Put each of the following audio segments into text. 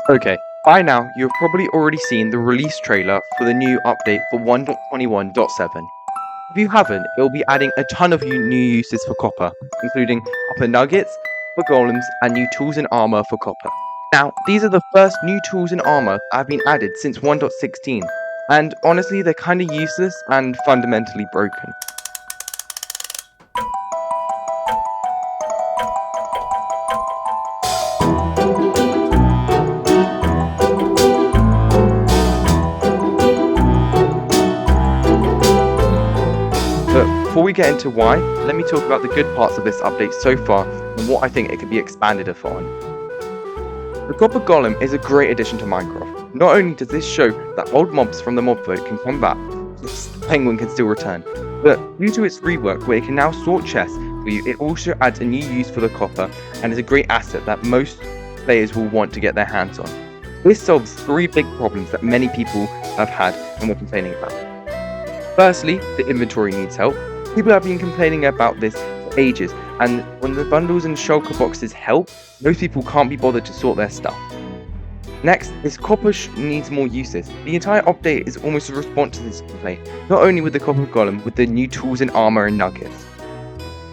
Okay, by now you've probably already seen the release trailer for the new update for 1.21.7. If you haven't, it will be adding a ton of new uses for copper, including copper nuggets for golems and new tools and armor for copper. Now, these are the first new tools and armor that have been added since 1.16, and honestly, they're kinda useless and fundamentally broken. But before we get into why, let me talk about the good parts of this update so far and what I think it could be expanded upon. The Copper Golem is a great addition to Minecraft. Not only does this show that old mobs from the mob vote can come back, the penguin can still return, but due to its rework where it can now sort chests for you, it also adds a new use for the copper and is a great asset that most players will want to get their hands on. This solves three big problems that many people have had and were complaining about. Firstly, the inventory needs help. People have been complaining about this for ages, and when the bundles and shulker boxes help, most people can't be bothered to sort their stuff. Next, this copper needs more uses. The entire update is almost a response to this complaint, not only with the copper golem, with the new tools and armor and nuggets.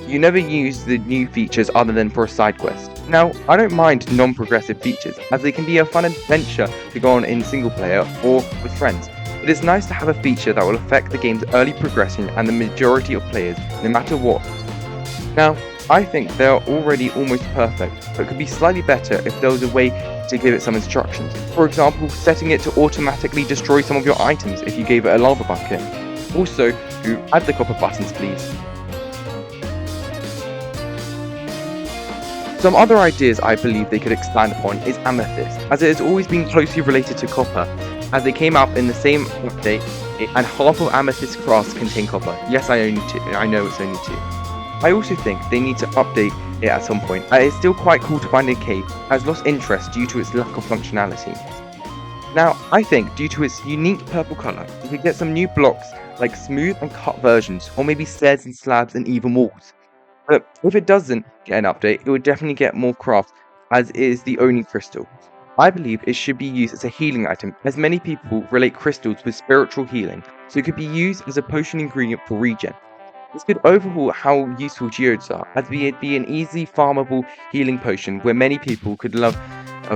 You never use the new features other than for a side quest. Now, I don't mind non-progressive features, as they can be a fun adventure to go on in single player or with friends. It is nice to have a feature that will affect the game's early progression and the majority of players, no matter what. Now, I think they are already almost perfect, but could be slightly better if there was a way to give it some instructions. For example, setting it to automatically destroy some of your items if you gave it a lava bucket. Also, add the copper buttons please. Some other ideas I believe they could expand upon is amethyst, as it has always been closely related to copper, as they came out in the same update, and half of amethyst crafts contain copper. Yes, I know it's only 2. I also think they need to update it at some point. It's still quite cool to find a cave, has lost interest due to its lack of functionality. Now, I think due to its unique purple colour, you could get some new blocks like smooth and cut versions, or maybe stairs and slabs and even walls. But if it doesn't get an update, it would definitely get more crafts, as it is the only crystal. I believe it should be used as a healing item, as many people relate crystals with spiritual healing, so it could be used as a potion ingredient for regen. This could overhaul how useful geodes are, as it'd be an easy farmable healing potion where many people could love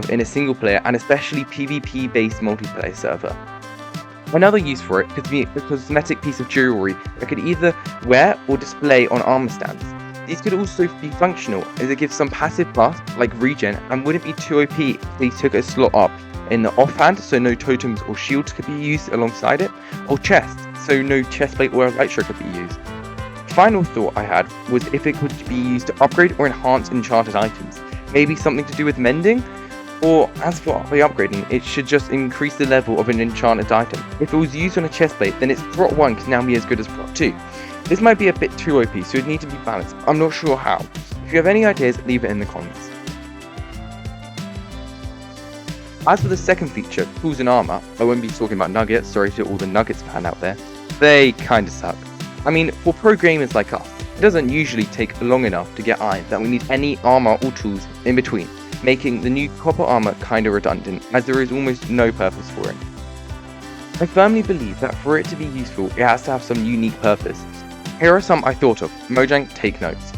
in a single player and especially PvP based multiplayer server. Another use for it could be a cosmetic piece of jewelry that could either wear or display on armor stands. These could also be functional, as it gives some passive buffs like regen and wouldn't be too OP if they took a slot up in the offhand so no totems or shields could be used alongside it, or chests so no chestplate or elytra could be used. Final thought I had was if it could be used to upgrade or enhance enchanted items, maybe something to do with mending, or as for the upgrading, it should just increase the level of an enchanted item. If it was used on a chestplate, then its prot 1 can now be as good as prot 2. This might be a bit too OP, so it needs to be balanced. I'm not sure how. If you have any ideas, leave it in the comments. As for the second feature, tools and armor, I won't be talking about nuggets, sorry to all the nuggets fan out there. They kinda suck. I mean, for pro gamers like us, it doesn't usually take long enough to get iron that we need any armor or tools in between, making the new copper armor kinda redundant, as there is almost no purpose for it. I firmly believe that for it to be useful, it has to have some unique purpose. Here are some I thought of. Mojang, take notes.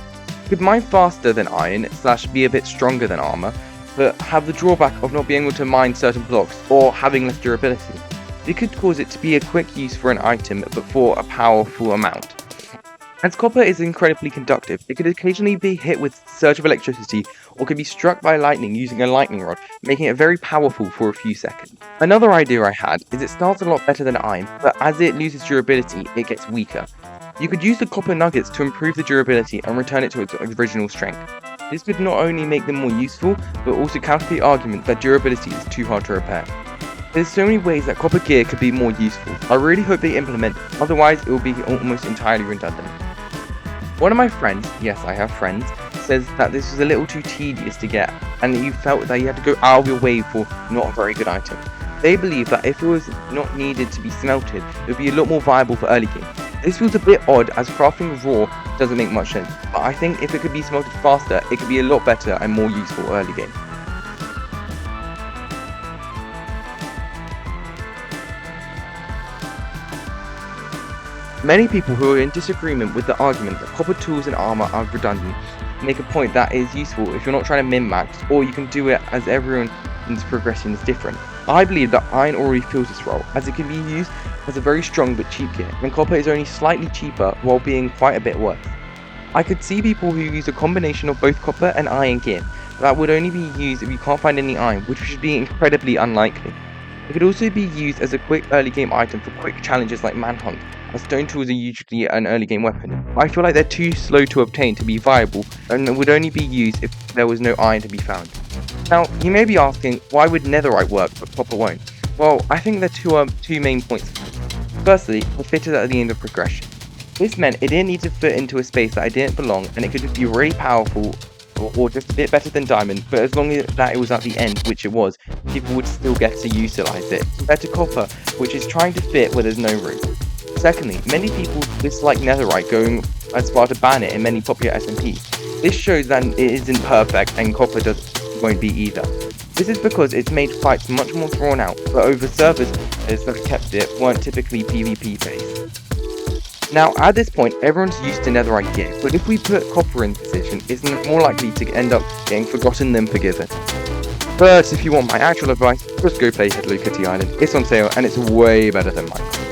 Could mine faster than iron, / be a bit stronger than armor, but have the drawback of not being able to mine certain blocks, or having less durability. It could cause it to be a quick use for an item, but for a powerful amount. As copper is incredibly conductive, it could occasionally be hit with a surge of electricity, or could be struck by lightning using a lightning rod, making it very powerful for a few seconds. Another idea I had is it starts a lot better than iron, but as it loses durability, it gets weaker. You could use the copper nuggets to improve the durability and return it to its original strength. This could not only make them more useful, but also counter the argument that durability is too hard to repair. There's so many ways that copper gear could be more useful. I really hope they implement it, otherwise it will be almost entirely redundant. One of my friends, yes I have friends, says that this was a little too tedious to get, and that you felt that you had to go out of your way for not a very good item. They believe that if it was not needed to be smelted, it would be a lot more viable for early game. This feels a bit odd, as crafting raw doesn't make much sense, but I think if it could be smelted faster, it could be a lot better and more useful early game. Many people who are in disagreement with the argument that copper tools and armor are redundant make a point that is useful if you're not trying to min-max, or you can do it as everyone's progression is different. I believe that iron already fills this role, as it can be used as a very strong but cheap gear, and copper is only slightly cheaper while being quite a bit worse. I could see people who use a combination of both copper and iron gear, but that would only be used if you can't find any iron, which should be incredibly unlikely. It could also be used as a quick early game item for quick challenges like Manhunt, as stone tools are usually an early game weapon. I feel like they're too slow to obtain to be viable, and would only be used if there was no iron to be found. Now, you may be asking, why would netherite work but copper won't? Well, I think there are two main points. Firstly, it fitted at the end of progression. This meant it didn't need to fit into a space that it didn't belong, and it could just be really powerful or just a bit better than diamond, but as long as that it was at the end, which it was, people would still get to utilize it, compared to copper, which is trying to fit where there's no room. Secondly, many people dislike netherite, going as far to ban it in many popular SMPs. This shows that it isn't perfect, and copper won't be either. This is because it's made fights much more drawn out, but over servers that kept it weren't typically PvP based. Now, at this point, everyone's used to netherite gear, but if we put copper in position, it's more likely to end up getting forgotten than forgiven. But if you want my actual advice, just go play Hello Kitty Island. It's on sale, and it's way better than Minecraft.